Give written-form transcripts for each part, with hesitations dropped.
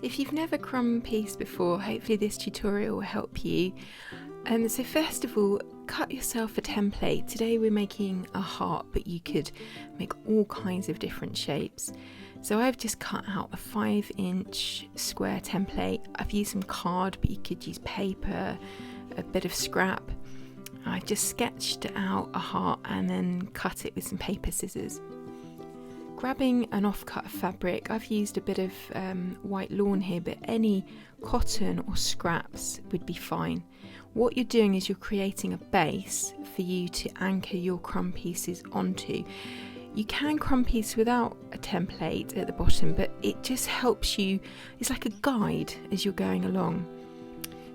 If you've never crumb pieced before, hopefully this tutorial will help you. So first of all, cut yourself a template. Today we're making a heart, but you could make all kinds of different shapes. So I've just cut out a 5-inch square template. I've used some card, but you could use paper, a bit of scrap. I've just sketched out a heart and then cut it with some paper scissors. Grabbing an offcut of fabric, I've used a bit of white lawn here, but any cotton or scraps would be fine. What you're doing is you're creating a base for you to anchor your crumb pieces onto. You can crumb piece without a template at the bottom, but it just helps you, it's like a guide as you're going along.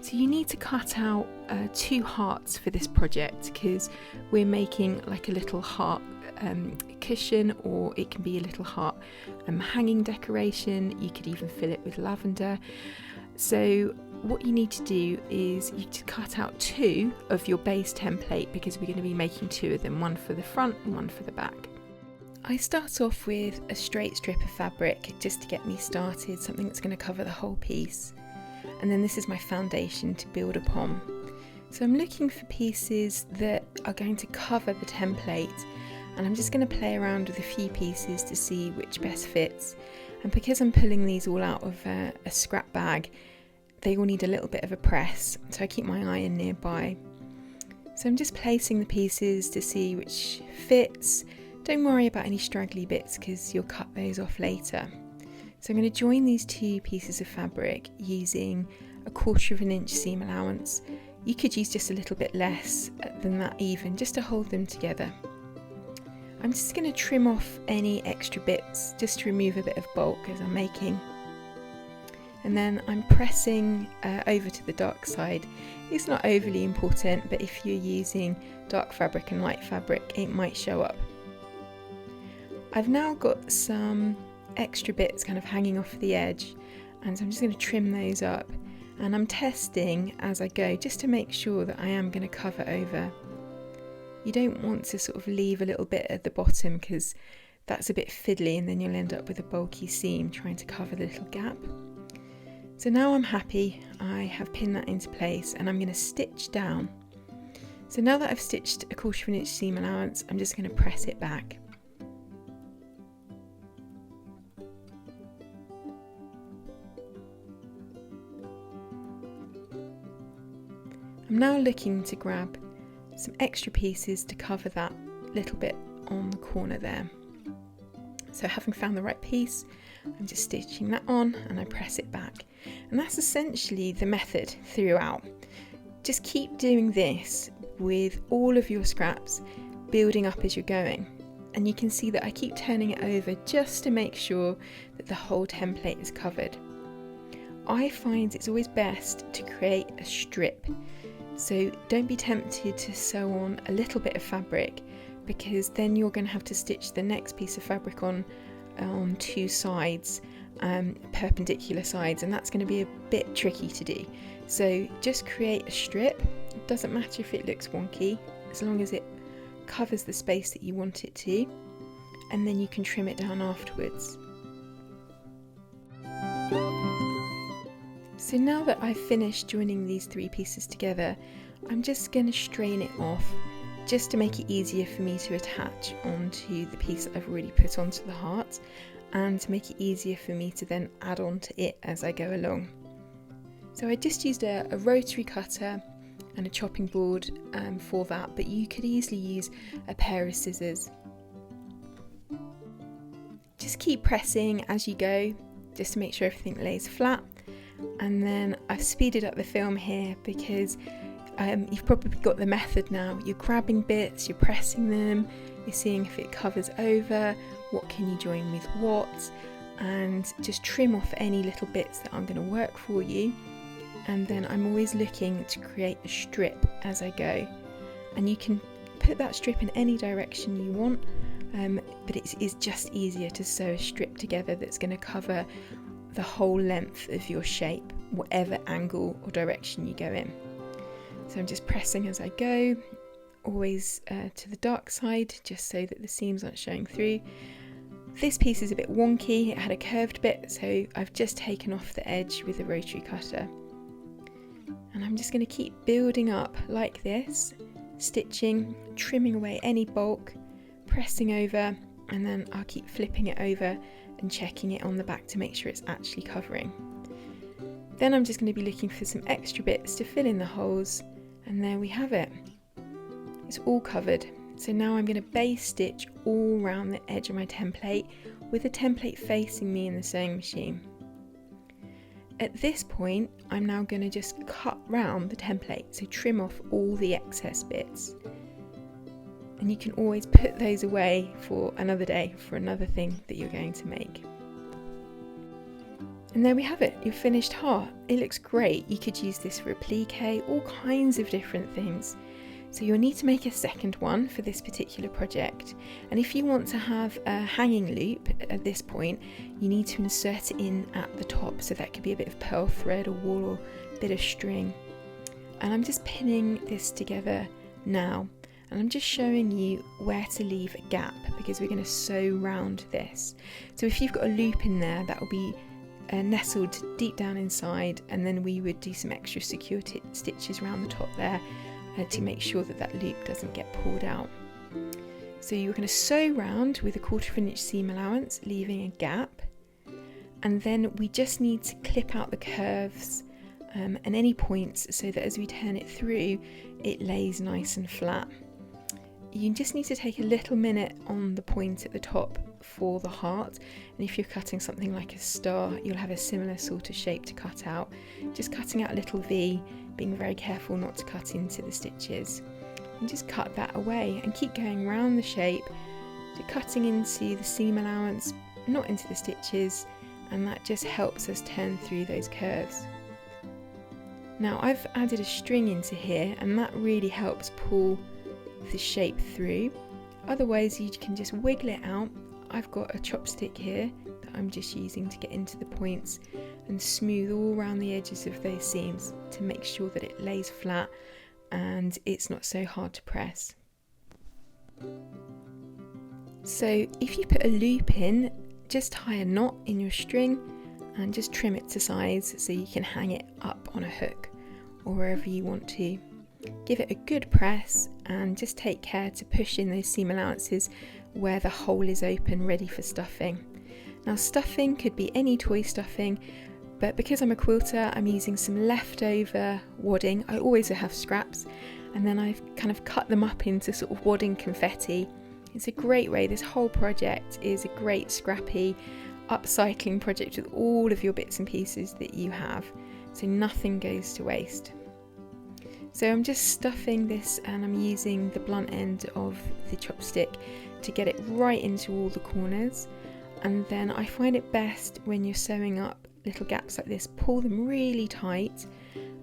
So you need to cut out 2 hearts for this project because we're making like a little heart cushion, or it can be a little heart hanging decoration. You could even fill it with lavender. So what you need to do is you need to cut out 2 of your base template because we're going to be making 2 of them, one for the front and one for the back. I start off with a straight strip of fabric just to get me started, something that's going to cover the whole piece. And then this is my foundation to build upon. So I'm looking for pieces that are going to cover the template, and I'm just going to play around with a few pieces to see which best fits. And because I'm pulling these all out of a scrap bag, they all need a little bit of a press, so I keep my iron nearby. So I'm just placing the pieces to see which fits. Don't worry about any straggly bits because you'll cut those off later. So I'm going to join these 2 pieces of fabric using a 1/4 inch seam allowance. You could use just a little bit less than that even, just to hold them together. I'm just going to trim off any extra bits just to remove a bit of bulk as I'm making. And then I'm pressing over to the dark side. It's not overly important, but if you're using dark fabric and light fabric, it might show up. I've now got some extra bits kind of hanging off the edge, and so I'm just going to trim those up, and I'm testing as I go just to make sure that I am going to cover over. You don't want to sort of leave a little bit at the bottom because that's a bit fiddly and then you'll end up with a bulky seam trying to cover the little gap. So now I'm happy, I have pinned that into place and I'm going to stitch down. So now that I've stitched a 1/4 inch seam allowance, I'm just going to press it back. I'm now looking to grab some extra pieces to cover that little bit on the corner there. So having found the right piece, I'm just stitching that on and I press it back. And that's essentially the method throughout. Just keep doing this with all of your scraps, building up as you're going. And you can see that I keep turning it over just to make sure that the whole template is covered. I find it's always best to create a strip. So don't be tempted to sew on a little bit of fabric, because then you're going to have to stitch the next piece of fabric on 2 sides, perpendicular sides, and that's going to be a bit tricky to do. So just create a strip. It doesn't matter if it looks wonky, as long as it covers the space that you want it to, and then you can trim it down afterwards. So now that I've finished joining these 3 pieces together, I'm just going to strain it off just to make it easier for me to attach onto the piece that I've already put onto the heart, and to make it easier for me to then add on to it as I go along. So I just used a rotary cutter and a chopping board for that, but you could easily use a pair of scissors. Just keep pressing as you go, just to make sure everything lays flat. And then I've speeded up the film here because you've probably got the method now. You're grabbing bits, you're pressing them, you're seeing if it covers over, what can you join with what, and just trim off any little bits that aren't going to work for you. And then I'm always looking to create a strip as I go, and you can put that strip in any direction you want, but it is just easier to sew a strip together that's going to cover the whole length of your shape, whatever angle or direction you go in. So I'm just pressing as I go, always to the dark side, just so that the seams aren't showing through. This piece is a bit wonky, it had a curved bit, so I've just taken off the edge with a rotary cutter. And I'm just going to keep building up like this, stitching, trimming away any bulk, pressing over, and then I'll keep flipping it over and checking it on the back to make sure it's actually covering. Then I'm just going to be looking for some extra bits to fill in the holes, and there we have it. It's all covered. So now I'm going to base stitch all around the edge of my template with the template facing me in the sewing machine. At this point, I'm now going to just cut round the template, so trim off all the excess bits. And you can always put those away for another day, for another thing that you're going to make. And there we have it, your finished heart. It looks great. You could use this for appliqué, all kinds of different things. So you'll need to make a second one for this particular project. And if you want to have a hanging loop at this point, you need to insert it in at the top. So that could be a bit of pearl thread or wool or a bit of string. And I'm just pinning this together now. And I'm just showing you where to leave a gap because we're going to sew round this. So if you've got a loop in there, that will be nestled deep down inside, and then we would do some extra secure stitches around the top there to make sure that that loop doesn't get pulled out. So you're going to sew round with a 1/4 inch seam allowance, leaving a gap, and then we just need to clip out the curves and any points so that as we turn it through it lays nice and flat. You just need to take a little minute on the point at the top for the heart, and if you're cutting something like a star you'll have a similar sort of shape to cut out, just cutting out a little V, being very careful not to cut into the stitches, and just cut that away and keep going around the shape, cutting into the seam allowance, not into the stitches, and that just helps us turn through those curves. Now I've added a string into here and that really helps pull the shape through. Otherwise you can just wiggle it out. I've got a chopstick here that I'm just using to get into the points and smooth all around the edges of those seams to make sure that it lays flat and it's not so hard to press. So if you put a loop in, just tie a knot in your string and just trim it to size so you can hang it up on a hook or wherever you want to. Give it a good press and just take care to push in those seam allowances where the hole is open, ready for stuffing. Now stuffing could be any toy stuffing, but because I'm a quilter I'm using some leftover wadding. I always have scraps, and then I've kind of cut them up into sort of wadding confetti. It's a great way, this whole project is a great scrappy upcycling project with all of your bits and pieces that you have, so nothing goes to waste. So I'm just stuffing this and I'm using the blunt end of the chopstick to get it right into all the corners, and then I find it best when you're sewing up little gaps like this, pull them really tight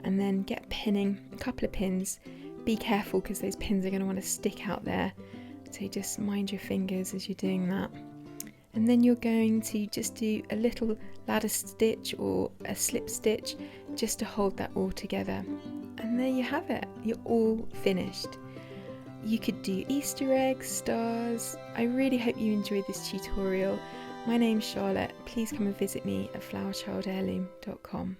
and then get pinning, a couple of pins. Be careful because those pins are going to want to stick out there, so just mind your fingers as you're doing that. And then you're going to just do a little ladder stitch or a slip stitch just to hold that all together. And there you have it, you're all finished. You could do Easter eggs, stars. I really hope you enjoyed this tutorial. My name's Charlotte. Please come and visit me at flowerchildheirloom.com.